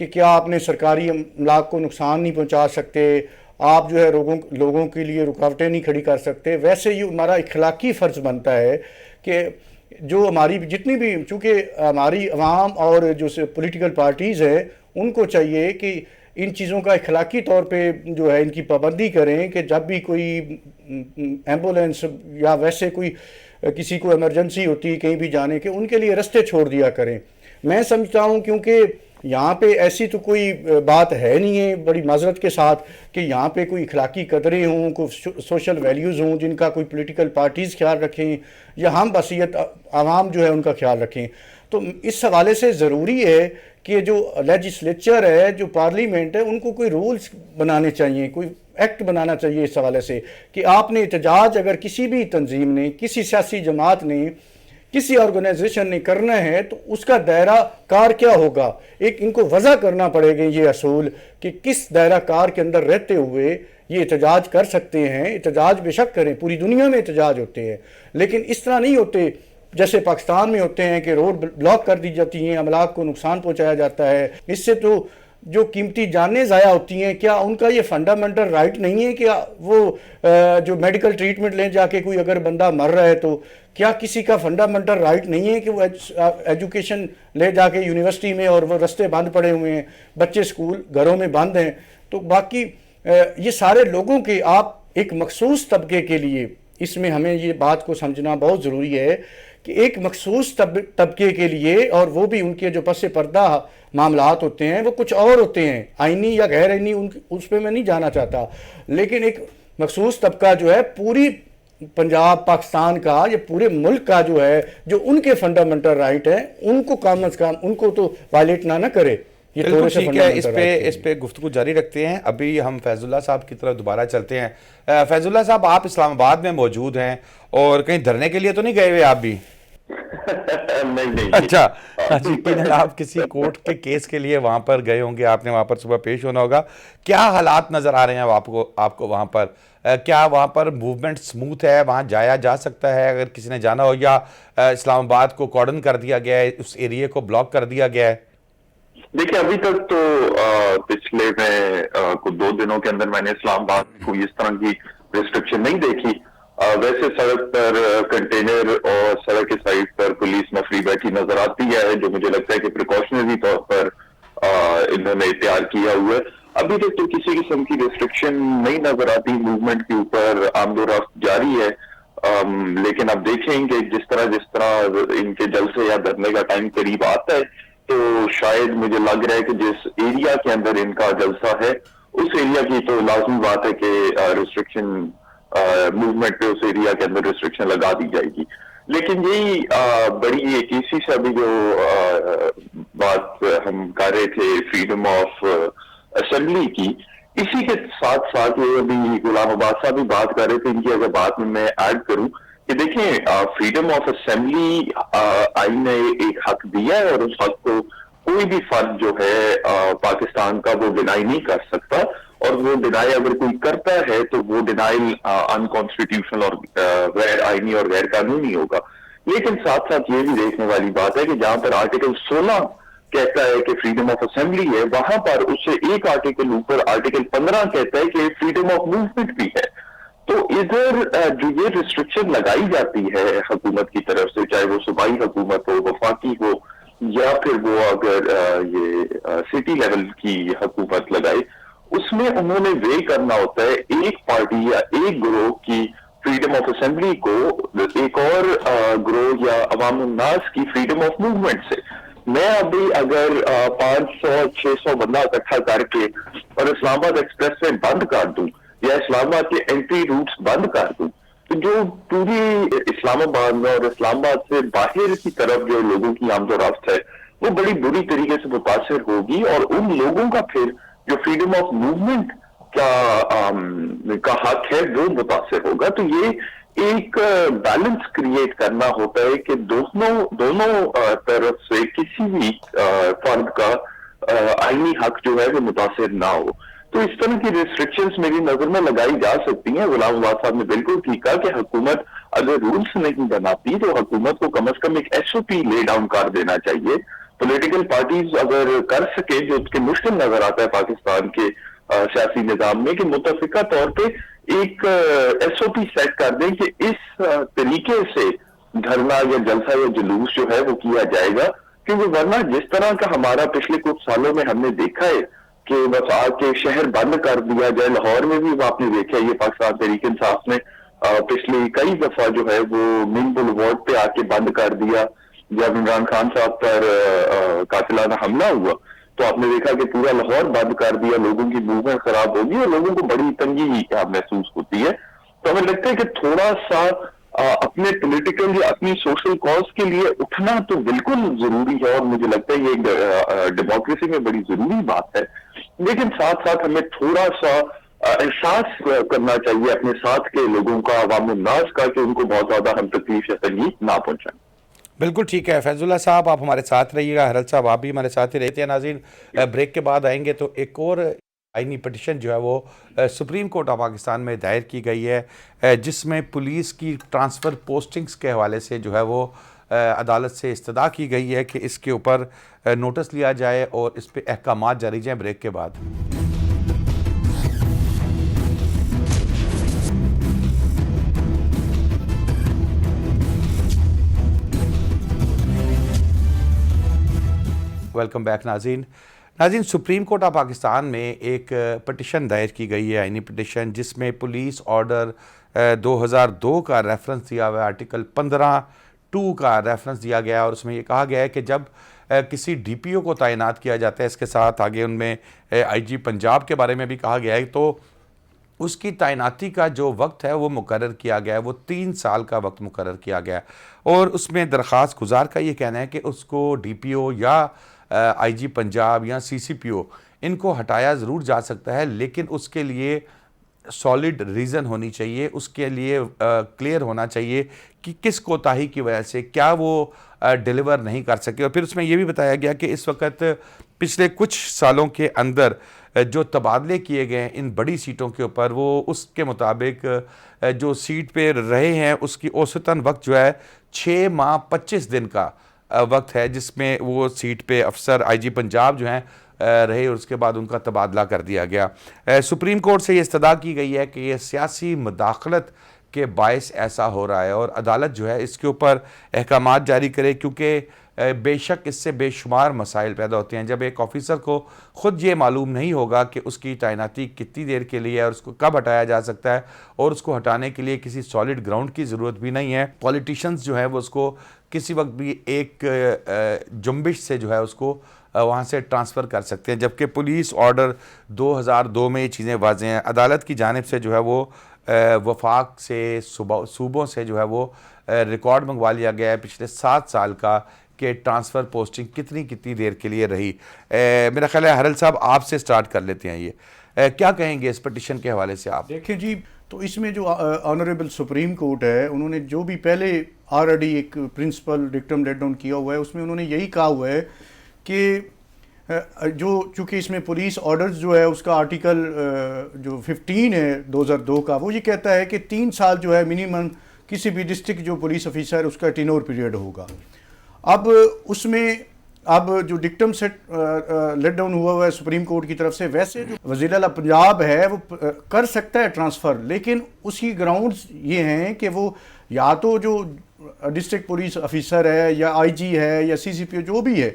کہ کیا اپنے سرکاری املاک کو نقصان نہیں پہنچا سکتے، آپ جو ہے لوگوں کے لیے رکاوٹیں نہیں کھڑی کر سکتے، ویسے یہ ہمارا اخلاقی فرض بنتا ہے کہ جو ہماری جتنی بھی، چونکہ ہماری عوام اور جو پولیٹیکل پارٹیز ہیں ان کو چاہیے کہ ان چیزوں کا اخلاقی طور پہ جو ہے ان کی پابندی کریں کہ جب بھی کوئی ایمبولینس یا ویسے کوئی کسی کو ایمرجنسی ہوتی ہے کہیں بھی جانے کے، ان کے لیے رستے چھوڑ دیا کریں۔ میں سمجھتا ہوں کیونکہ یہاں پہ ایسی تو کوئی بات ہے نہیں ہے، بڑی معذرت کے ساتھ، کہ یہاں پہ کوئی اخلاقی قدریں ہوں، کوئی سوشل ویلیوز ہوں جن کا کوئی پولیٹیکل پارٹیز خیال رکھیں یا ہم بصیت عوام جو ہے ان کا خیال رکھیں۔ تو اس حوالے سے ضروری ہے کہ جو لیجسلیچر ہے، جو پارلیمنٹ ہے، ان کو کوئی رولز بنانے چاہیے، کوئی ایکٹ بنانا چاہیے اس حوالے سے کہ آپ نے احتجاج اگر کسی بھی تنظیم نے، کسی سیاسی جماعت نے، کسی آرگنائزیشن نے کرنا ہے تو اس کا دائرہ کار کیا ہوگا، ایک ان کو وضع کرنا پڑے گا یہ اصول کہ کس دائرہ کار کے اندر رہتے ہوئے یہ احتجاج کر سکتے ہیں۔ احتجاج بے شک کریں، پوری دنیا میں احتجاج ہوتے ہیں، لیکن اس طرح نہیں ہوتے جیسے پاکستان میں ہوتے ہیں کہ روڈ بلاک کر دی جاتی ہیں، املاک کو نقصان پہنچایا جاتا ہے، اس سے تو جو قیمتی جانیں ضائع ہوتی ہیں۔ کیا ان کا یہ فنڈامنٹل رائٹ نہیں ہے کہ وہ جو میڈیکل ٹریٹمنٹ لیں جا کے، کوئی اگر بندہ مر رہا ہے تو کیا کسی کا فنڈامنٹل رائٹ نہیں ہے کہ وہ ایجوکیشن لے جا کے یونیورسٹی میں، اور وہ رستے بند پڑے ہوئے ہیں، بچے سکول گھروں میں بند ہیں؟ تو باقی یہ سارے لوگوں کے، آپ ایک مخصوص طبقے کے لیے، اس میں ہمیں یہ بات کو سمجھنا بہت ضروری ہے کہ ایک مخصوص طبقے کے لیے، اور وہ بھی ان کے جو پس پردہ معاملات ہوتے ہیں وہ کچھ اور ہوتے ہیں، آئینی یا غیر آئینی، اس پہ میں نہیں جانا چاہتا، لیکن ایک مخصوص طبقہ جو ہے پوری پنجاب پاکستان کا یا پورے ملک کا جو ہے، جو ان کے فنڈامنٹل رائٹ ہیں، ان کو کم از کم ان کو تو وائلیٹ نہ کرے۔ یہ بالکل تھوڑے سے ٹھیک ہے، fundamental اس پہ گفتگو جاری رکھتے ہیں۔ ابھی ہم فیض اللہ صاحب کی طرف دوبارہ چلتے ہیں۔ فیض اللہ صاحب، آپ اسلام آباد میں موجود ہیں اور کہیں دھرنے کے لیے تو نہیں گئے ہوئے آپ بھی؟ نہیں اچھا، یقیناً آپ کسی کورٹ کے کیس کے لیے وہاں پر گئے ہوں گے، آپ نے وہاں پر صبح پیش ہونا ہوگا۔ کیا حالات نظر آ رہے ہیں آپ کو وہاں پر؟ کیا وہاں پر موومنٹ سموتھ ہے؟ وہاں جایا جا سکتا ہے اگر کسی نے جانا ہو، یا اسلام آباد کو کارڈن کر دیا گیا ہے، اس ایریے کو بلاک کر دیا گیا ہے؟ دیکھیں، ابھی تک تو پچھلے میں 2 دنوں کے اندر میں نے اسلام آباد کو اس طرح کی ریسٹرکشن نہیں دیکھی۔ ویسے سڑک پر کنٹینر اور سڑک کے سائڈ پر پولیس نفری بیٹھی نظر آتی ہے، جو مجھے لگتا ہے کہ پریکاشنری طور پر انہوں نے تیار کیا ہوا ہے۔ ابھی تک تو کسی قسم کی ریسٹرکشن نہیں نظر آتی، موومنٹ کے اوپر آمد و رفت جاری ہے۔ لیکن اب دیکھیں کہ جس طرح ان کے جلسے یا دھرنے کا ٹائم قریب آتا ہے، تو شاید مجھے لگ رہا ہے کہ جس ایریا کے اندر ان کا جلسہ ہے، اس ایریا کی تو لازمی بات ہے کہ ریسٹرکشن موومنٹ پہ اس ایریا کے اندر ریسٹرکشن لگا دی جائے گی۔ لیکن یہی بڑی ایک اسی سے ابھی جو بات ہم کر رہے تھے فریڈم آف اسمبلی کی، اسی کے ساتھ ساتھ یہ ابھی غلام عباس صاحب بھی بات کر رہے تھے، ان کی اگر بات میں ایڈ کروں کہ دیکھیں، فریڈم آف اسمبلی آئین نے ایک حق دیا ہے، اور اس حق کو کوئی بھی فرد جو ہے پاکستان کا وہ ڈینائی نہیں کر سکتا، اور وہ ڈینائی اگر کوئی کرتا ہے تو وہ ڈینائل انکانسٹیٹیوشنل اور غیر آئینی اور غیر قانونی ہوگا۔ لیکن ساتھ ساتھ یہ بھی دیکھنے والی بات ہے کہ جہاں پر آرٹیکل 16 کہتا ہے کہ فریڈم آف اسمبلی ہے، وہاں پر اس سے ایک آرٹیکل اوپر آرٹیکل 15 کہتا ہے کہ فریڈم آف موومنٹ بھی ہے۔ تو ادھر جو یہ ریسٹرکشن لگائی جاتی ہے حکومت کی طرف سے، چاہے وہ صوبائی حکومت ہو، وفاقی ہو، یا پھر وہ اگر یہ سٹی لیول کی حکومت لگائے، اس میں انہوں نے وے کرنا ہوتا ہے ایک پارٹی یا ایک گروہ کی فریڈم آف اسمبلی کو ایک اور گروہ یا عوام الناس کی فریڈم آف موومنٹ سے۔ میں ابھی اگر 500-600 بندہ اکٹھا کر کے اور اسلام آباد ایکسپریس وے بند کر دوں، یا اسلام آباد کے انٹری روٹس بند کر دوں، تو جو پوری اسلام آباد میں اور اسلام آباد سے باہر کی طرف جو لوگوں کی آمد و رفت ہے وہ بڑی بری طریقے سے متاثر ہوگی، اور ان لوگوں کا پھر جو فریڈم آف موومنٹ کا حق ہے وہ متاثر ہوگا۔ تو یہ ایک بیلنس کریٹ کرنا ہوتا ہے کہ دونوں طرف سے کسی بھی فرد کا آئینی حق جو ہے وہ متاثر نہ ہو۔ تو اس طرح کی ریسٹرکشنز میری نظر میں لگائی جا سکتی ہیں۔ غلام عباس صاحب نے بالکل ٹھیک کہا کہ حکومت اگر رولز نہیں بناتی تو حکومت کو کم از کم ایک SOP لے ڈاؤن کر دینا چاہیے پولیٹیکل پارٹیز اگر کر سکے، جو کہ مشکل نظر آتا ہے پاکستان کے سیاسی نظام میں، کہ متفقہ طور پہ ایک ایس او پی سیٹ کر دیں کہ اس طریقے سے دھرنا یا جلسہ یا جلوس جو ہے وہ کیا جائے گا. کیونکہ ورنہ جس طرح کا ہمارا پچھلے کچھ سالوں میں ہم نے دیکھا ہے کہ بس آ کے شہر بند کر دیا جائے. لاہور میں بھی آپ نے دیکھا یہ پاکستان تحریک انصاف نے پچھلی کئی دفعہ جو ہے وہ مین بلوارڈ پہ آ کے بند کر دیا. جب عمران خان صاحب پر قاتلانہ حملہ ہوا تو آپ نے دیکھا کہ پورا لاہور بند کر دیا، لوگوں کی موومنٹ خراب ہوگی اور لوگوں کو بڑی تنگی محسوس ہوتی ہے. تو ہمیں لگتا ہے کہ تھوڑا سا اپنے پولیٹیکل یا اپنی سوشل کاز کے لیے اٹھنا تو بالکل ضروری ہے، اور مجھے لگتا ہے یہ ڈیموکریسی میں بڑی ضروری بات ہے. لیکن ساتھ ساتھ ہمیں تھوڑا سا احساس کرنا چاہیے اپنے ساتھ کے لوگوں کا، عوام الناس کا، کہ ان کو بہت زیادہ ہم تکلیف یا تنگی نہ پہنچائیں. بالکل ٹھیک ہے فیض اللہ صاحب، آپ ہمارے ساتھ رہیے گا. حرل صاحب آپ بھی ہمارے ساتھ ہی رہتے ہیں. ناظرین بریک کے بعد آئیں گے تو ایک اور آئینی پٹیشن جو ہے وہ سپریم کورٹ آف پاکستان میں دائر کی گئی ہے، جس میں پولیس کی ٹرانسفر پوسٹنگز کے حوالے سے جو ہے وہ عدالت سے استدعا کی گئی ہے کہ اس کے اوپر نوٹس لیا جائے اور اس پہ احکامات جاری جائیں. بریک کے بعد ویلکم بیک. ناظرین سپریم کورٹ آف پاکستان میں ایک پٹیشن دائر کی گئی ہے، آئینی پٹیشن، جس میں پولیس آرڈر 2002 کا ریفرنس دیا ہوا ہے، آرٹیکل 15(2) کا ریفرنس دیا گیا ہے، اور اس میں یہ کہا گیا ہے کہ جب کسی ڈی پی او کو تعینات کیا جاتا ہے، اس کے ساتھ آگے ان میں آئی جی پنجاب کے بارے میں بھی کہا گیا ہے، تو اس کی تعیناتی کا جو وقت ہے وہ مقرر کیا گیا ہے، وہ 3 سال کا وقت مقرر کیا گیا ہے. اور اس میں درخواست گزار کا یہ کہنا ہے کہ اس کو ڈی پی او یا آئی جی پنجاب یا سی سی پی او ان کو ہٹایا ضرور جا سکتا ہے، لیکن اس کے لیے سالڈ ریزن ہونی چاہیے، اس کے لیے کلیئر ہونا چاہیے کہ کس کوتاہی کی وجہ سے کیا وہ ڈیلیور نہیں کر سکے. اور پھر اس میں یہ بھی بتایا گیا کہ اس وقت پچھلے کچھ سالوں کے اندر جو تبادلے کیے گئے ہیں ان بڑی سیٹوں کے اوپر، وہ اس کے مطابق جو سیٹ پہ رہے ہیں اس کی اوسطاً وقت جو ہے 6 ماہ 25 دن کا وقت ہے، جس میں وہ سیٹ پہ افسر آئی جی پنجاب جو ہیں رہے، اور اس کے بعد ان کا تبادلہ کر دیا گیا. سپریم کورٹ سے یہ استدعا کی گئی ہے کہ یہ سیاسی مداخلت کے باعث ایسا ہو رہا ہے، اور عدالت جو ہے اس کے اوپر احکامات جاری کرے، کیونکہ بے شک اس سے بے شمار مسائل پیدا ہوتے ہیں. جب ایک آفیسر کو خود یہ معلوم نہیں ہوگا کہ اس کی تعیناتی کتنی دیر کے لیے ہے اور اس کو کب ہٹایا جا سکتا ہے، اور اس کو ہٹانے کے لیے کسی سالڈ گراؤنڈ کی ضرورت بھی نہیں ہے. پولیٹیشنز جو ہیں وہ اس کو کسی وقت بھی ایک جنبش سے جو ہے اس کو وہاں سے ٹرانسفر کر سکتے ہیں، جبکہ پولیس آرڈر 2002 میں یہ چیزیں واضح ہیں. عدالت کی جانب سے جو ہے وہ وفاق سے صوبوں سے جو ہے وہ ریکارڈ منگوا لیا گیا ہے پچھلے 7 سال کا کہ ٹرانسفر پوسٹنگ کتنی دیر کے لیے رہی. میرا خیال ہے حرل صاحب آپ سے سٹارٹ کر لیتے ہیں، یہ کیا کہیں گے اس پٹیشن کے حوالے سے آپ؟ دیکھیں جی، تو اس میں جو آنریبل سپریم کورٹ ہے انہوں نے جو بھی پہلے آلریڈی ایک پرنسپل ڈکٹم لیٹ ڈاؤن کیا ہوا ہے، اس میں انہوں نے یہی کہا ہوا ہے کہ چونکہ اس میں پولیس آرڈرز جو ہے اس کا آرٹیکل جو 15 ہے 2002 کا، وہ یہ کہتا ہے کہ 3 سال جو ہے منیمم کسی بھی ڈسٹرکٹ جو پولیس آفیسر اس کا ٹینور پیریڈ ہوگا. اب اس میں جو ڈکٹم سیٹ لیٹ ڈاؤن ہوا ہے سپریم کورٹ کی طرف سے، ویسے جو وزیر اعلیٰ پنجاب ہے وہ کر سکتا ہے ٹرانسفر، لیکن اس کی گراؤنڈز یہ ہیں کہ وہ یا تو جو ڈسٹرکٹ پولیس آفیسر ہے یا آئی جی ہے یا سی سی پی او جو بھی ہے،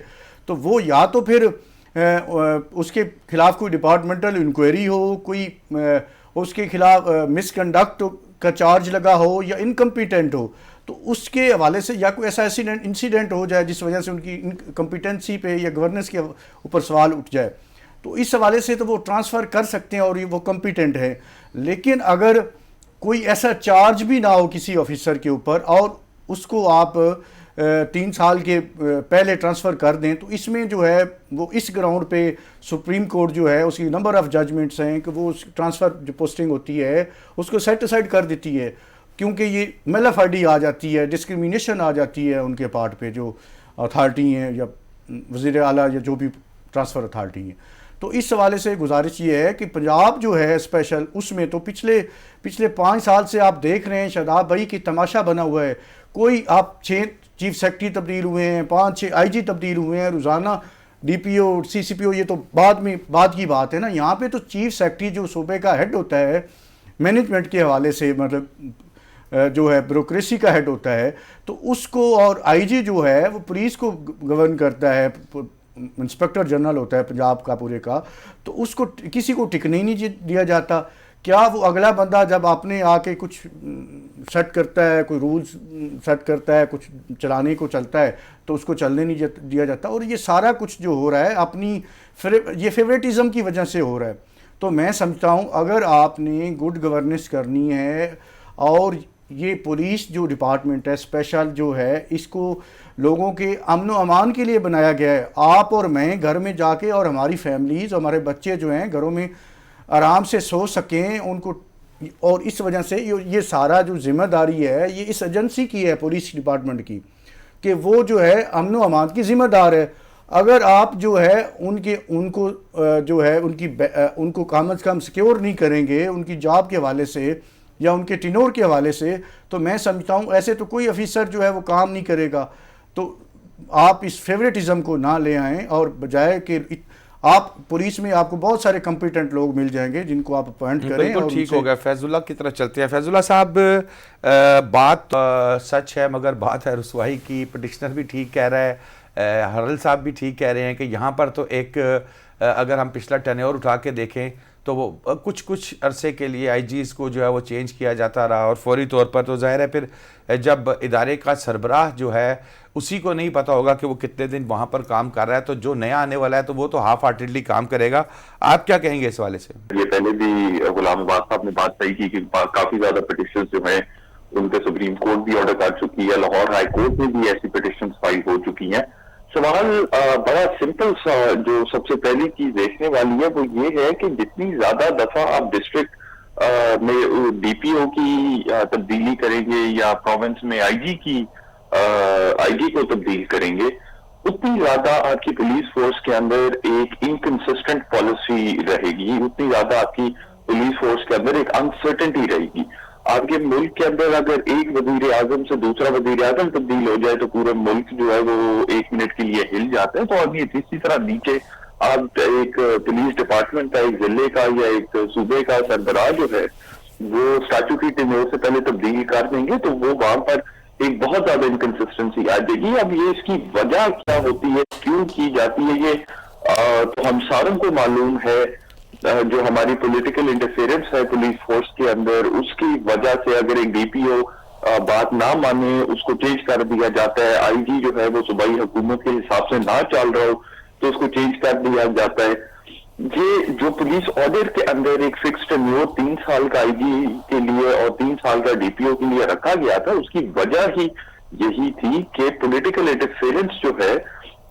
تو وہ یا تو پھر اس کے خلاف کوئی ڈپارٹمنٹل انکوائری ہو، کوئی اس کے خلاف مس کنڈکٹ کا چارج لگا ہو یا انکمپیٹنٹ ہو، تو اس کے حوالے سے یا کوئی ایسا انسیڈنٹ ہو جائے جس وجہ سے ان کی کمپیٹنسی پہ یا گورننس کے اوپر سوال اٹھ جائے، تو اس حوالے سے تو وہ ٹرانسفر کر سکتے ہیں اور وہ کمپیٹنٹ ہے. لیکن اگر کوئی ایسا چارج بھی نہ ہو کسی آفیسر کے اوپر اور اس کو آپ 3 سال کے پہلے ٹرانسفر کر دیں، تو اس میں جو ہے وہ اس گراؤنڈ پہ سپریم کورٹ جو ہے اس کی نمبر آف ججمنٹس ہیں کہ وہ ٹرانسفر جو پوسٹنگ ہوتی ہے اس کو سیٹ اسائڈ کر دیتی ہے، کیونکہ یہ میلافائڈی آ جاتی ہے، ڈسکریمنیشن آ جاتی ہے ان کے پارٹ پہ جو اتھارٹی ہیں یا وزیر اعلیٰ یا جو بھی ٹرانسفر اتھارٹی ہیں. تو اس حوالے سے گزارش یہ ہے کہ پنجاب جو ہے اسپیشل اس میں تو پچھلے 5 سال سے آپ دیکھ رہے ہیں شاداب بھائی کی تماشا بنا ہوا ہے. کوئی آپ 6 چیف سیکرٹری تبدیل ہوئے ہیں, 5-6 آئی جی تبدیل ہوئے ہیں روزانہ, ڈی پی او, سی سی پی او, یہ تو بعد کی بات ہے نا. یہاں پہ تو چیف سیکرٹری جو صوبے کا ہیڈ ہوتا ہے مینجمنٹ کے حوالے سے, مطلب جو ہے بیوروکریسی کا ہیڈ ہوتا ہے, تو اس کو, اور آئی جی جو ہے وہ پولیس کو گورن کرتا ہے, انسپیکٹر جنرل ہوتا ہے پنجاب کا پورے کا, تو اس کو کسی کو ٹکنے نہیں دیا جاتا. کیا وہ اگلا بندہ جب آپ نے آ کے کچھ سیٹ کرتا ہے, کوئی رولز سیٹ کرتا ہے, کچھ چلانے کو چلتا ہے, تو اس کو چلنے نہیں دیا جاتا. اور یہ سارا کچھ جو ہو رہا ہے اپنی یہ فیوریٹزم کی وجہ سے ہو رہا ہے. تو میں سمجھتا ہوں اگر آپ نے گڈ گورننس کرنی ہے, اور یہ پولیس جو ڈپارٹمنٹ ہے اسپیشل جو ہے, اس کو لوگوں کے امن و امان کے لیے بنایا گیا ہے. آپ اور میں گھر میں جا کے, اور ہماری فیملیز, ہمارے بچے جو ہیں گھروں میں آرام سے سو سکیں ان کو, اور اس وجہ سے یہ سارا جو ذمہ داری ہے یہ اس ایجنسی کی ہے, پولیس ڈپارٹمنٹ کی, کہ وہ جو ہے امن و امان کی ذمہ دار ہے. اگر آپ جو ہے ان کو کم از کم سیکیور نہیں کریں گے ان کی جاب کے حوالے سے یا ان کے ٹینور کے حوالے سے, تو میں سمجھتا ہوں ایسے تو کوئی افیسر جو ہے وہ کام نہیں کرے گا. تو آپ اس فیوریٹزم کو نہ لے آئیں, اور بجائے کہ آپ پولیس میں آپ کو بہت سارے کمپیٹنٹ لوگ مل جائیں گے جن کو آپ اپوائنٹ کریں. بالکل ٹھیک ہو گیا. فیض اللہ کی طرف چلتے ہیں. فیض اللہ صاحب, بات سچ ہے مگر بات ہے رسوائی کی. پٹیشنر بھی ٹھیک کہہ رہا ہے, ہرل صاحب بھی ٹھیک کہہ رہے ہیں کہ یہاں پر تو ایک, اگر ہم پچھلا ٹینیور اٹھا کے دیکھیں تو وہ کچھ عرصے کے لیے آئی جیز کو جو ہے وہ چینج کیا جاتا رہا, اور فوری طور پر تو ظاہر ہے پھر جب ادارے کا سربراہ جو ہے اسی کو نہیں پتا ہوگا کہ وہ کتنے دن وہاں پر کام کر رہا ہے, تو جو نیا آنے والا ہے تو وہ تو ہاف ہارٹیڈلی کام کرے گا. آپ کیا کہیں گے اس والے سے؟ یہ پہلے بھی غلام عباس صاحب نے بات صحیح کی کہ کافی زیادہ پٹیشنز جو ہیں ان پہ سپریم کورٹ بھی آرڈر کر چکی ہے, لاہور ہائی کورٹ میں بھی ایسی پٹیشنز فائل ہو چکی ہیں. سوال بڑا سمپل سا جو سب سے پہلی چیز دیکھنے والی ہے وہ یہ ہے کہ جتنی زیادہ دفعہ آپ ڈسٹرکٹ میں ڈی پی او کی تبدیلی کریں گے یا پروونس میں آئی جی کو تبدیل کریں گے, اتنی زیادہ آپ کی پولیس فورس کے اندر ایک انکنسسٹنٹ پالیسی رہے گی, اتنی زیادہ آپ کی پولیس فورس کے اندر ایک انسرٹنٹی رہے گی. آپ کے ملک کے اندر اگر ایک وزیر اعظم سے دوسرا وزیر اعظم تبدیل ہو جائے تو پورا ملک جو ہے وہ 1 منٹ کے لیے ہل جاتا ہے. تو ابھی اسی طرح نیچے آپ ایک پولیس ڈپارٹمنٹ کا, ایک ضلع کا یا ایک صوبے کا سربراہ جو ہے وہ اسٹیچوٹری ٹینیور سے پہلے تبدیل کر دیں گے تو وہ وہاں پر ایک بہت زیادہ انکنسسٹنسی آ جائے گی. اب یہ اس کی وجہ کیا ہوتی ہے, کیوں کی جاتی ہے, یہ تو ہم ساروں کو معلوم ہے. جو ہماری پولیٹیکل انٹرفیئرنس ہے پولیس فورس کے اندر, اس کی وجہ سے اگر ایک ڈی پی او بات نہ مانے اس کو چینج کر دیا جاتا ہے. آئی جی جو ہے وہ صوبائی حکومت کے حساب سے نہ چل رہا ہو تو اس کو چینج کر دیا جاتا ہے. یہ جو پولیس آرڈر کے اندر ایک فکس ٹینیور 3 سال کا آئی جی کے لیے اور 3 سال کا ڈی پی او کے لیے رکھا گیا تھا, اس کی وجہ ہی یہی تھی کہ پولیٹیکل انٹرفیئرنس جو ہے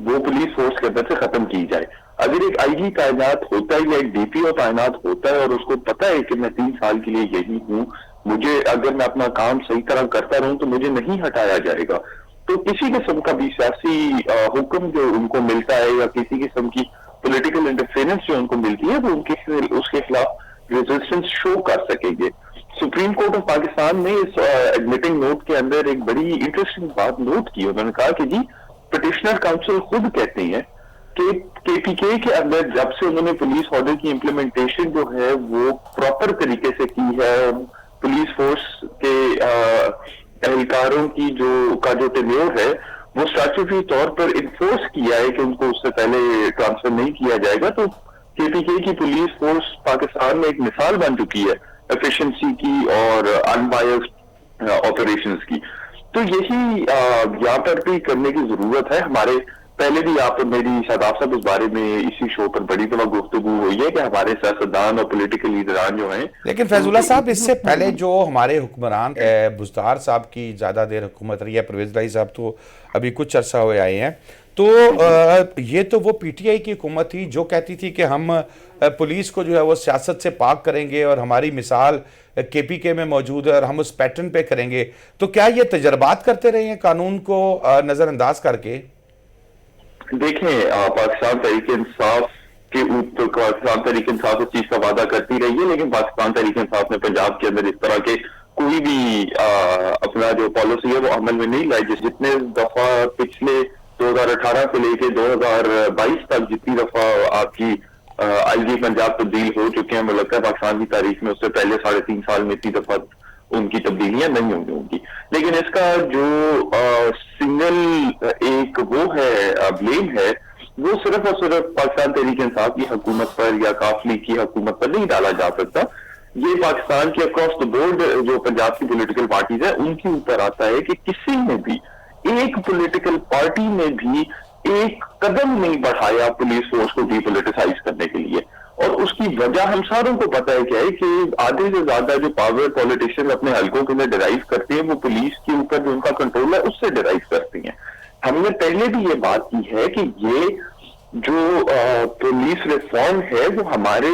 وہ پولیس فورس کے اندر سے ختم کی جائے. اگر ایک آئی جی تعینات ہوتا ہے یا ایک ڈی پی او تعینات ہوتا ہے اور اس کو پتا ہے کہ میں 3 سال کے لیے یہی ہوں, مجھے اگر میں اپنا کام صحیح طرح کرتا رہوں تو مجھے نہیں ہٹایا جائے گا, تو کسی قسم کا بھی سیاسی حکم جو ان کو ملتا ہے یا کسی قسم کی پولیٹیکل انٹرفیئرنس جو ان کو ملتی ہے وہ اس کے خلاف ریزسٹنس شو کر سکیں گے. سپریم کورٹ آف پاکستان نے اس ایڈمیٹنگ نوٹ کے اندر ایک بڑی انٹرسٹنگ بات نوٹ کی. انہوں نے کہا کہ جی پٹیشنر کاؤنسل خود کہتے ہیں کہ کے پی کے اندر جب سے انہوں نے پولیس آرڈر کی امپلیمنٹیشن جو ہے وہ پراپر طریقے سے کی ہے, پولیس فورس کے اہلکاروں کی جو ٹینیور ہے وہ اسٹیچوٹری طور پر انفورس کیا ہے کہ ان کو اس سے پہلے ٹرانسفر نہیں کیا جائے گا. تو کے پی کے کی پولیس فورس پاکستان میں ایک مثال بن چکی ہے ایفیشنسی کی اور انبائسڈ آپریشنز کی. تو یہی یہاں پر بھی کرنے کی ضرورت ہے. ہمارے پہلے بھی آپ میری شاداب صاحب اس بارے میں اسی شو پر بڑی دفعہ گفتگو ہوئی ہے کہ ہمارے سیاستدان اور پولیٹیکل لیڈران جو ہیں. لیکن فیض اللہ صاحب, اس سے پہلے جو ہمارے حکمران بزدار صاحب کی زیادہ دیر حکومت رہی ہے, پرویز رائی صاحب تو ابھی کچھ عرصہ ہوئے آئے ہیں, تو یہ تو وہ پی ٹی آئی کی حکومت تھی جو کہتی تھی کہ ہم پولیس کو جو ہے وہ سیاست سے پاک کریں گے اور ہماری مثال کے پی کے میں موجود ہے اور ہم اس پیٹرن پہ کریں گے. تو کیا یہ تجربات کرتے رہے ہیں قانون کو نظر انداز کر کے؟ دیکھیں, پاکستان تحریک انصاف کہ پاکستان تحریک انصاف اس چیز کا وعدہ کرتی رہی ہے، لیکن پاکستان تحریک انصاف نے پنجاب کے اندر اس طرح کے کوئی بھی اپنا جو پالیسی ہے وہ عمل میں نہیں لائی. جتنے دفعہ پچھلے 2018 سے لے کے 2022 تک جتنی دفعہ آپ کی آئی جی پنجاب تبدیل ہو چکے ہیں، مجھے لگتا ہے پاکستان کی تاریخ میں اس سے پہلے 3.5 سال میں اتنی دفعہ ان کی تبدیلیاں نہیں ہوں گی. لیکن اس کا جو سنگل ایک وہ ہے بلیم ہے، وہ صرف اور صرف پاکستان تحریک انصاف کی حکومت پر یا کاف لیگ کی حکومت پر نہیں ڈالا جا سکتا. یہ پاکستان کے اکراس دا بورڈ جو پنجاب کی پولیٹیکل پارٹیز ہیں ان کے اوپر آتا ہے کہ کسی نے بھی ایک پولیٹیکل پارٹی نے بھی ایک قدم نہیں بڑھایا پولیس فورس کو ڈی پولیٹیسائز کرنے کے لیے. اور اس کی وجہ ہم ساروں کو پتا ہے کیا ہے کہ آدھے سے زیادہ جو پاور پولیٹیشین اپنے حلقوں کے اندر ڈرائیو کرتے ہیں وہ پولیس کے اوپر جو ان کا کنٹرول ہے اس سے ڈرائیو کرتی ہیں. ہم نے پہلے بھی یہ بات کی ہے کہ یہ جو پولیس ریفارم ہے وہ ہمارے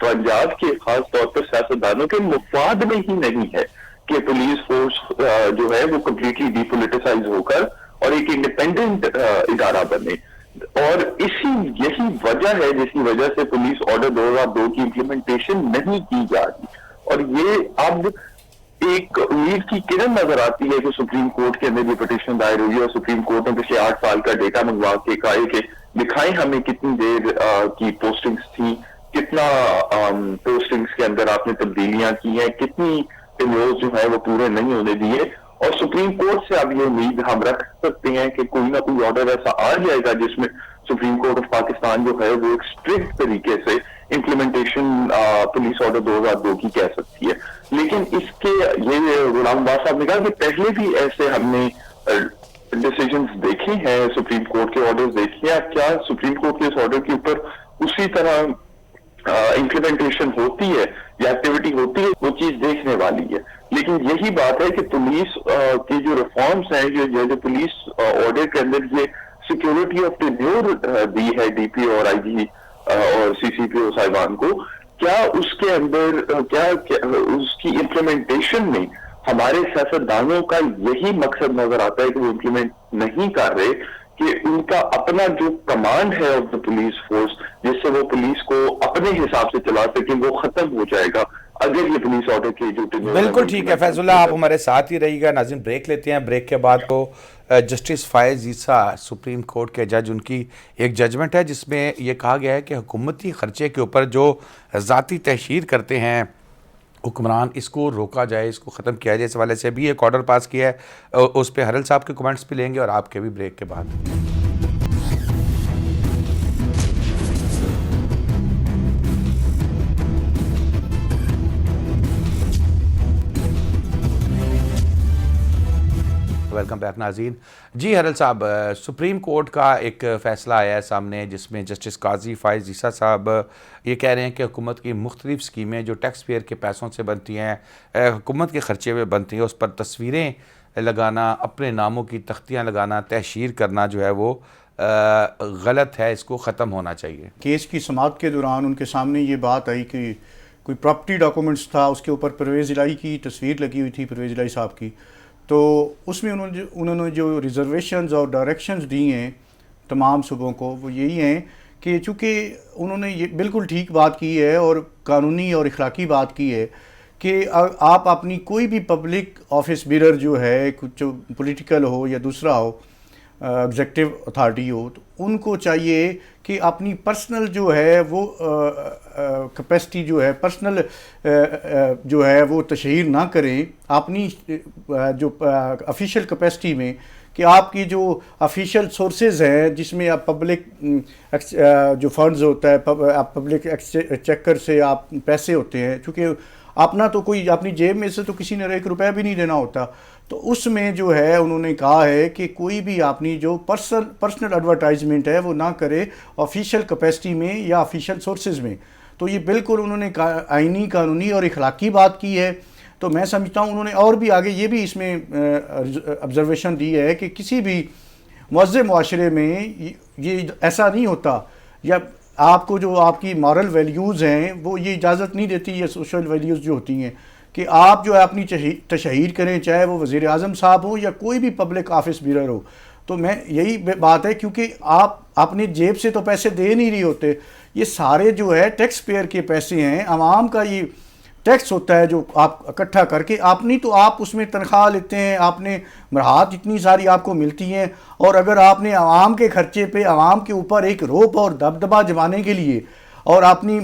پنجاب کے خاص طور پر سیاستدانوں کے مفاد میں ہی نہیں ہے کہ پولیس فورس جو ہے وہ کمپلیٹلی ڈی پولیٹیسائز ہو کر اور ایک انڈیپینڈنٹ ادارہ بنے. اور یہی وجہ ہے جس کی وجہ سے پولیس آرڈر 2002 کی امپلیمنٹیشن نہیں کی جا رہی. اور یہ اب ایک امید کی کرن نظر آتی ہے کہ سپریم کورٹ کے اندر یہ پٹیشن دائر ہوئی اور سپریم کورٹ نے پچھلے 8 سال کا ڈیٹا منگوا کے کہا کہ دکھائیں ہمیں کتنی دیر کی پوسٹنگز تھی، کتنا پوسٹنگز کے اندر آپ نے تبدیلیاں کی ہیں، کتنی ٹینیورز جو ہے وہ پورے نہیں ہونے دیے. اور سپریم کورٹ سے اب یہ امید ہم رکھ سکتے ہیں کہ کوئی نہ کوئی آرڈر ایسا آ جائے گا جس میں سپریم کورٹ آف پاکستان جو ہے وہ ایک اسٹرکٹ طریقے سے امپلیمنٹیشن پولیس آرڈر 2002 کی کہہ سکتی ہے. لیکن اس کے یہ غلام عباس صاحب نے کہا کہ پہلے بھی ایسے ہم نے ڈیسیجنز دیکھے ہیں، سپریم کورٹ کے آرڈرز دیکھے ہیں. کیا سپریم کورٹ کے اس آرڈر کے اوپر اسی طرح امپلیمنٹیشن ہوتی ہے یا ایکٹیویٹی ہوتی ہے؟ وہ چیز دیکھنے والی ہے. لیکن یہی بات ہے کہ پولیس کی جو ریفارمز ہیں، جو پولیس آرڈر کے اندر یہ سیکیورٹی آف ٹینیور دی ہے ڈی پی اور آئی جی اور سی سی پی او صاحبان کو، کیا اس کے اندر کیا اس کی امپلیمنٹیشن میں ہمارے سیاستدانوں کا یہی مقصد نظر آتا ہے کہ وہ امپلیمنٹ نہیں کر رہے کہ ان کا اپنا جو کمانڈ ہے آف دا پولیس فورس جس سے وہ پولیس کو اپنے حساب سے چلا سکیں وہ ختم ہو جائے گا اگر یہ پولیس آرڈر کی جو بالکل ٹھیک ہے فیض اللہ، آپ ہمارے ساتھ ہی رہیے گا. ناظرین بریک لیتے ہیں، بریک کے بعد کو جسٹس فائز عیسیٰ سپریم کورٹ کے جج، ان کی ایک ججمنٹ ہے جس میں یہ کہا گیا ہے کہ حکومتی خرچے کے اوپر جو ذاتی تحشیر کرتے ہیں حکمران اس کو روکا جائے، اس کو ختم کیا جائے. اس حوالے سے بھی ایک آرڈر پاس کیا ہے، اس پہ ہرل صاحب کے کمنٹس بھی لیں گے اور آپ کے بھی بریک کے بعد. ویلکم بیک ناظرین. جی ہرل صاحب، سپریم کورٹ کا ایک فیصلہ آیا ہے سامنے جس میں جسٹس قاضی فائز عیسیٰ صاحب یہ کہہ رہے ہیں کہ حکومت کی مختلف اسکیمیں جو ٹیکس پیئر کے پیسوں سے بنتی ہیں، حکومت کے خرچے میں بنتی ہیں، اس پر تصویریں لگانا، اپنے ناموں کی تختیاں لگانا، تحشیر کرنا جو ہے وہ غلط ہے، اس کو ختم ہونا چاہیے. کیس کی سماعت کے دوران ان کے سامنے یہ بات آئی کہ کوئی پراپرٹی ڈاکومنٹس تھا، اس کے اوپر پرویز الہی کی تصویر لگی ہوئی تھی، پرویز الہی صاحب کی. تو اس میں انہوں نے جو ریزرویشنز اور ڈائریکشنز دی ہیں تمام صوبوں کو وہ یہی ہیں کہ چونکہ انہوں نے یہ بالکل ٹھیک بات کی ہے اور قانونی اور اخلاقی بات کی ہے کہ آپ اپنی کوئی بھی پبلک آفس بیرر جو ہے، کچھ پولیٹیکل ہو یا دوسرا ہو، ایگزیکٹو اتھارٹی ہو، تو ان کو چاہیے کہ اپنی پرسنل جو ہے وہ کیپیسٹی جو ہے، پرسنل جو ہے وہ تشہیر نہ کریں اپنی جو افیشیل کیپیسٹی میں، کہ آپ کی جو افیشیل سورسز ہیں جس میں آپ پبلک جو فنڈز ہوتا ہے، پبلک چیکر سے آپ پیسے ہوتے ہیں، چونکہ اپنا تو کوئی اپنی جیب میں سے تو کسی نے 1 روپیہ بھی نہیں دینا ہوتا، تو اس میں جو ہے انہوں نے کہا ہے کہ کوئی بھی اپنی جو پرسنل ایڈورٹائزمنٹ ہے وہ نہ کرے آفیشیل کیپیسٹی میں یا آفیشیل سورسز میں. تو یہ بالکل انہوں نے آئینی، قانونی اور اخلاقی بات کی ہے. تو میں سمجھتا ہوں انہوں نے اور بھی آگے یہ بھی اس میں آبزرویشن دی ہے کہ کسی بھی معزز معاشرے میں یہ ایسا نہیں ہوتا، یا آپ کو جو آپ کی مورل ویلیوز ہیں وہ یہ اجازت نہیں دیتی، یہ سوشل ویلیوز جو ہوتی ہیں کہ آپ جو ہے اپنی تشہیر کریں، چاہے وہ وزیر اعظم صاحب ہو یا کوئی بھی پبلک آفس بیرر ہو. تو میں یہی بات ہے کیونکہ اپنی جیب سے تو پیسے دے نہیں رہے ہوتے. یہ سارے جو ہے ٹیکس پیئر کے پیسے ہیں, عوام کا یہ ٹیکس ہوتا ہے جو آپ اکٹھا کر کے اپنی تو آپ اس میں تنخواہ لیتے ہیں, آپ نے مراحت اتنی ساری آپ کو ملتی ہیں, اور اگر آپ نے عوام کے خرچے پہ عوام کے اوپر ایک روپ اور دبدبہ جمانے کے لیے اور اپنی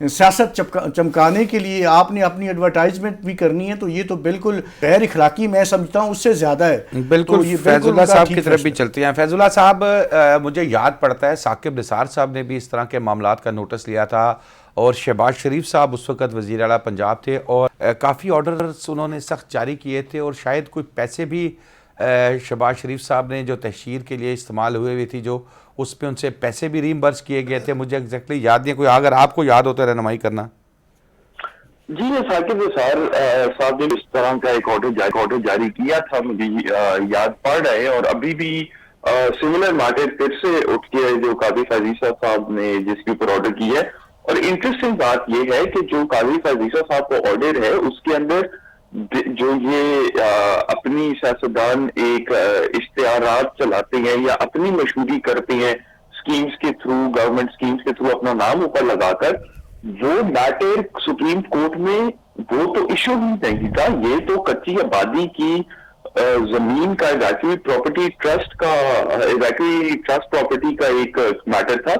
سیاست چمکانے کے لیے آپ نے اپنی ایڈورٹائزمنٹ بھی کرنی ہے, تو یہ تو بالکل غیر اخلاقی میں سمجھتا ہوں, اس سے زیادہ ہے. بالکل فیض اللہ صاحب کی طرف بھی چلتے ہیں. فیض اللہ صاحب, مجھے یاد پڑتا ہے ثاقب نثار صاحب نے بھی اس طرح کے معاملات کا نوٹس لیا تھا, اور شہباز شریف صاحب اس وقت وزیر اعلیٰ پنجاب تھے, اور کافی آرڈرز انہوں نے سخت جاری کیے تھے, اور شاید کوئی پیسے بھی شہباز شریف صاحب نے جو تحشیر کے لیے استعمال ہوئی تھی, جو اس پہ ان سے پیسے بھی ریمبرس کیے گئے تھے. مجھے ایگزیکٹلی یاد نہیں, کوئی اگر آپ کو یاد ہو تو رہنمائی کرنا. جی, یہ ثاقب نثار صاحب نے اس طرح کا ایک آرڈر جاری کیا تھا, مجھے یاد پڑ رہا ہے, اور ابھی بھی سملر میٹر پھر سے اٹھ کے جو قاضی فیضیسہ صاحب نے جس کے اوپر آرڈر کیا ہے. اور انٹرسٹنگ بات یہ ہے کہ جو قاضی فیضیسہ صاحب کا آرڈر ہے اس کے اندر جو یہ اپنی سیاستدان ایک اشتہارات چلاتے ہیں یا اپنی مشہوری کرتے ہیں اسکیمز کے تھرو, گورنمنٹ اسکیمز کے تھرو اپنا نام اوپر لگا کر, وہ میٹر سپریم کورٹ میں وہ تو ایشو ہی نہیں تھا. یہ تو کچی آبادی کی زمین کا ایویکوی پراپرٹی ٹرسٹ کا ایویکوی ٹرسٹ پراپرٹی کا ایک میٹر تھا,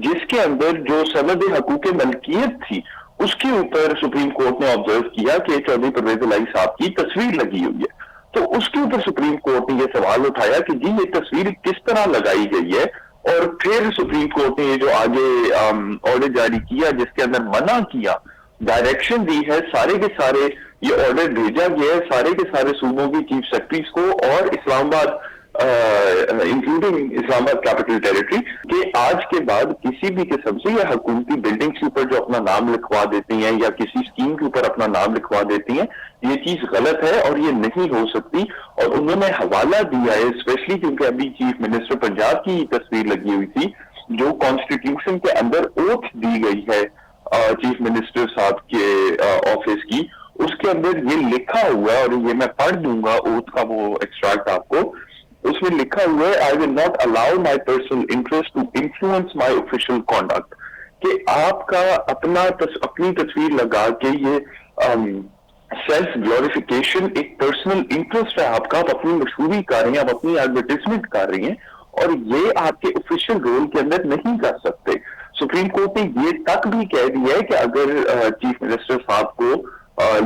جس کے اندر جو سند حقوق ملکیت تھی اس کے اوپر سپریم کورٹ نے آبزرو کیا کہ چودھری پرویز الہی صاحب کی تصویر لگی ہوئی ہے. تو اس کے اوپر سپریم کورٹ نے یہ سوال اٹھایا کہ جی یہ تصویر کس طرح لگائی گئی ہے, اور پھر سپریم کورٹ نے یہ جو آگے آرڈر جاری کیا جس کے اندر منع کیا, ڈائریکشن دی ہے, سارے کے سارے یہ آرڈر بھیجا گیا ہے سارے کے سارے صوبوں کی چیف سیکرٹریز کو اور اسلام آباد انکلوڈنگ اسلام آباد کیپٹل ٹیریٹری, کہ آج کے بعد کسی بھی قسم سے یا حکومتی بلڈنگز کے اوپر جو اپنا نام لکھوا دیتی ہیں یا کسی اسکیم کے اوپر اپنا نام لکھوا دیتی ہیں, یہ چیز غلط ہے اور یہ نہیں ہو سکتی. اور انہوں نے حوالہ دیا ہے اسپیشلی کیونکہ ابھی چیف منسٹر پنجاب کی تصویر لگی ہوئی تھی جو کانسٹیٹیوشن کے اندر اوتھ دی گئی ہے چیف منسٹر صاحب کے آفس کی, اس کے اندر یہ لکھا ہوا ہے, اور یہ میں پڑھ دوں گا اوتھ کا وہ ایکسٹریکٹ آپ کو. اس میں لکھا ہوا ہے I will not allow my personal interest to influence my official conduct, کہ آپ کا اپنی تصویر لگا کے یہ سیلف گلوریفیکیشن ایک پرسنل انٹرسٹ ہے آپ کا, آپ اپنی مشہوری کر رہی ہیں, آپ اپنی ایڈورٹیزمنٹ کر رہی ہیں, اور یہ آپ کے آفیشیل رول کے اندر نہیں کر سکتے. سپریم کورٹ نے یہ تک بھی کہہ دیا ہے کہ اگر چیف منسٹر صاحب کو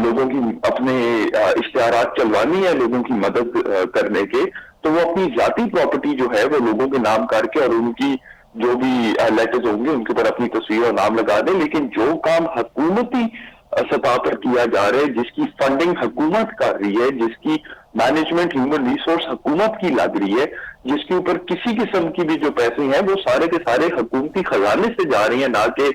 لوگوں کی اپنے اشتہارات چلوانی ہے لوگوں کی مدد کرنے کے, تو وہ اپنی ذاتی پراپرٹی جو ہے وہ لوگوں کے نام کر کے اور ان کی جو بھی لیٹرز ہوں گے ان کے اوپر اپنی تصویر اور نام لگا دیں. لیکن جو کام حکومتی سطح پر کیا جا رہا ہے, جس کی فنڈنگ حکومت کر رہی ہے, جس کی مینجمنٹ ہیومن ریسورس حکومت کی لگ رہی ہے, جس کے اوپر کسی قسم کی بھی جو پیسے ہیں وہ سارے کے سارے حکومتی خزانے سے جا رہی ہیں, نہ کہ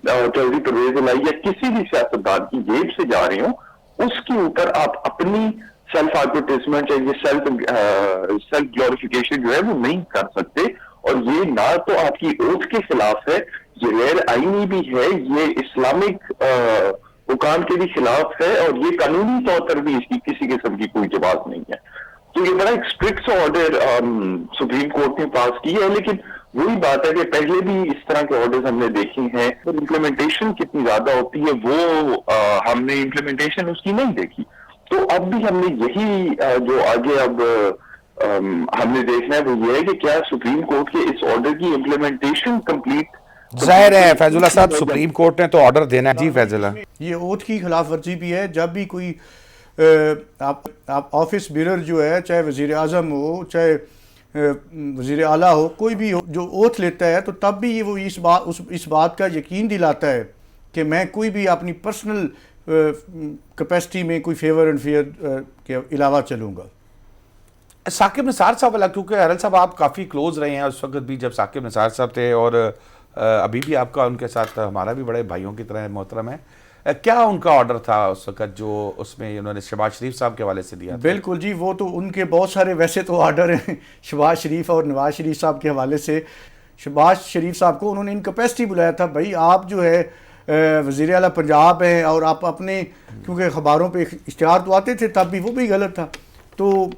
چودھری پرویز الہی یا کسی بھی سیاستدان کی جیب سے جا رہے ہوں, اس کے اوپر آپ اپنی سیلف ایڈورٹیزمنٹ یا یہ سیلف گلوریفیکیشن جو ہے وہ نہیں کر سکتے. اور یہ نہ تو آپ کی اوتھ کے خلاف ہے, یہ غیر آئینی بھی ہے, یہ اسلامک حکام کے بھی خلاف ہے, اور یہ قانونی طور پر بھی اس کی کسی قسم کی کوئی جواز نہیں ہے. تو یہ بڑا ایک اسٹرکٹ آرڈر سپریم کورٹ نے پاس کی ہے. لیکن وہی بات ہے کہ پہلے بھی اس طرح کے آرڈرز ہم نے دیکھے ہیں, امپلیمنٹیشن کتنی زیادہ ہوتی ہے وہ ہم نے امپلیمنٹیشن اس کی نہیں دیکھی. تو اب بھی ہم نے یہی جو آگے اب ہم نے دیکھنا ہے وہ یہ ہے کہ کیا سپریم کورٹ کے اس آرڈر کی امپلیمنٹیشن کمپلیٹ. ظاہر ہے فیض اللہ صاحب سپریم کورٹ نے تو آرڈر دینا ہے. جی فیض اللہ, یہ اوتھ کی خلاف ورزی بھی ہے. جب بھی کوئی آپ آفس بیرر جو ہے, چاہے وزیر اعظم ہو چاہے وزیر اعلیٰ ہو, کوئی بھی ہو جو اوتھ لیتا ہے, تو تب بھی وہ اس بات کا یقین دلاتا ہے کہ میں کوئی بھی اپنی پرسنل کیپیسٹی میں کوئی فیور اینڈ فیئر کے علاوہ چلوں گا. ثاقب نثار صاحب والا, کیونکہ ارل صاحب آپ کافی کلوز رہے ہیں اس وقت بھی جب ثاقب نثار صاحب تھے, اور ابھی بھی آپ کا ان کے ساتھ ہمارا بھی بڑے بھائیوں کی طرح محترم ہے. کیا ان کا آرڈر تھا اس وقت جو اس میں انہوں نے شہباز شریف صاحب کے حوالے سے دیا؟ بالکل جی, وہ تو ان کے بہت سارے ویسے تو آرڈر ہیں شہباز شریف اور نواز شریف صاحب کے حوالے سے. شہباز شریف صاحب کو انہوں نے ان کیپیسٹی بلایا تھا, بھائی آپ جو ہے وزیر اعلیٰ پنجاب ہیں, اور آپ اپنے کیونکہ اخباروں پہ اشتہار تو آتے تھے تب بھی, وہ بھی غلط تھا. تو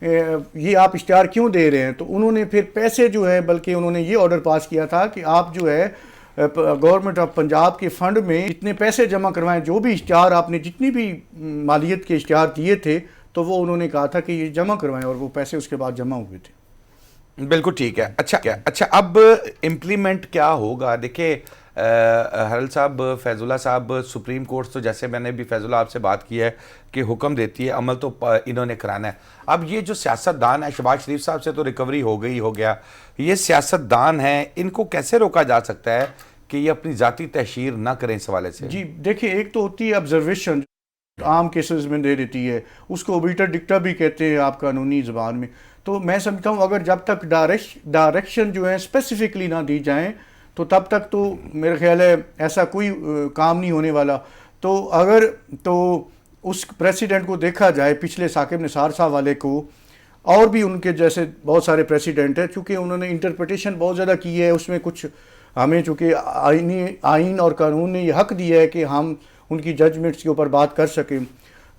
یہ آپ اشتہار کیوں دے رہے ہیں؟ تو انہوں نے پھر پیسے جو ہے، بلکہ انہوں نے یہ آرڈر پاس کیا تھا کہ آپ جو ہے گورنمنٹ آف پنجاب کے فنڈ میں اتنے پیسے جمع کروائیں، جو بھی اشتہار آپ نے جتنی بھی مالیت کے اشتہار دیے تھے تو وہ انہوں نے کہا تھا کہ یہ جمع کروائیں، اور وہ پیسے اس کے بعد جمع ہوئے تھے۔ بالکل ٹھیک ہے۔ اچھا اب امپلیمنٹ کیا ہوگا؟ دیکھیں ہرل صاحب، فیض اللہ صاحب، سپریم کورٹ تو جیسے میں نے بھی فیض اللہ آپ سے بات کی ہے کہ حکم دیتی ہے، عمل تو انہوں نے کرانا ہے۔ اب یہ جو سیاست دان ہے، شہباز شریف صاحب سے تو ریکوری ہو گیا، یہ سیاست دان ہیں، ان کو کیسے روکا جا سکتا ہے کہ یہ اپنی ذاتی تحشیر نہ کریں اس حوالے سے؟ جی دیکھیں، ایک تو ہوتی ہے آبزرویشن، عام کیسز میں دے دیتی ہے، اس کو اوبیٹر ڈکٹا بھی کہتے ہیں آپ قانونی زبان میں۔ تو میں سمجھتا ہوں اگر جب تک ڈائریکشن جو ہے اسپیسیفکلی نہ دی جائیں تو تب تک تو میرا خیال ہے ایسا کوئی کام نہیں ہونے والا۔ تو اس پریسیڈنٹ کو دیکھا جائے، پچھلے ثاقب نثار صاحب والے کو، اور بھی ان کے جیسے بہت سارے پریسیڈنٹ ہیں، چونکہ انہوں نے انٹرپریٹیشن بہت زیادہ کی ہے، اس میں کچھ ہمیں چونکہ آئین اور قانون نے یہ حق دیا ہے کہ ہم ان کی ججمنٹس کے اوپر بات کر سکیں،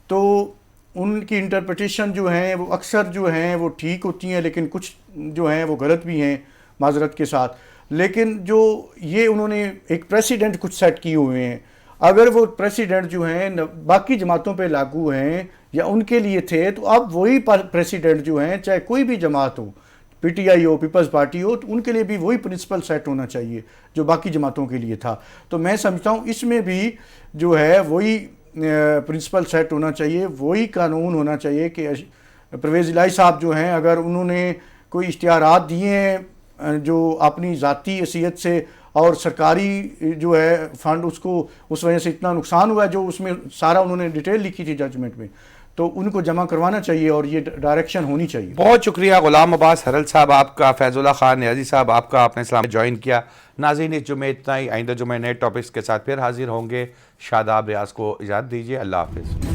تو ان کی انٹرپریٹیشن جو ہیں وہ اکثر جو ہیں وہ ٹھیک ہوتی ہیں، لیکن کچھ جو ہیں وہ غلط بھی ہیں معذرت کے ساتھ۔ لیکن جو یہ انہوں نے ایک پریسیڈنٹ کچھ سیٹ کیے ہوئے ہیں، اگر وہ پریسیڈنٹ جو ہیں باقی جماعتوں پہ لاگو ہیں یا ان کے لیے تھے، تو اب وہی پریسیڈنٹ جو ہیں، چاہے کوئی بھی جماعت ہو، پی ٹی آئی ہو، پیپلز پارٹی ہو، تو ان کے لیے بھی وہی پرنسپل سیٹ ہونا چاہیے جو باقی جماعتوں کے لیے تھا۔ تو میں سمجھتا ہوں اس میں بھی جو ہے وہی پرنسپل سیٹ ہونا چاہیے، وہی قانون ہونا چاہیے کہ پرویز الہی صاحب جو ہیں اگر انہوں نے کوئی اشتہارات دیے ہیں جو اپنی ذاتی حیثیت سے، اور سرکاری جو ہے فنڈ اس وجہ سے اتنا نقصان ہوا ہے، جو اس میں سارا انہوں نے ڈیٹیل لکھی تھی ججمنٹ میں، تو ان کو جمع کروانا چاہیے اور یہ ڈائریکشن ہونی چاہیے۔ بہت شکریہ غلام عباس ہرل صاحب آپ کا، فیض اللہ خان نیازی صاحب آپ کا، آپ نے اسلام جوائن کیا۔ ناظرین اس جمعے اتنا ہی، آئندہ جمعے نئے ٹاپکس کے ساتھ پھر حاضر ہوں گے۔ شاداب ریاض کو اجازت دیجیے، اللہ حافظ۔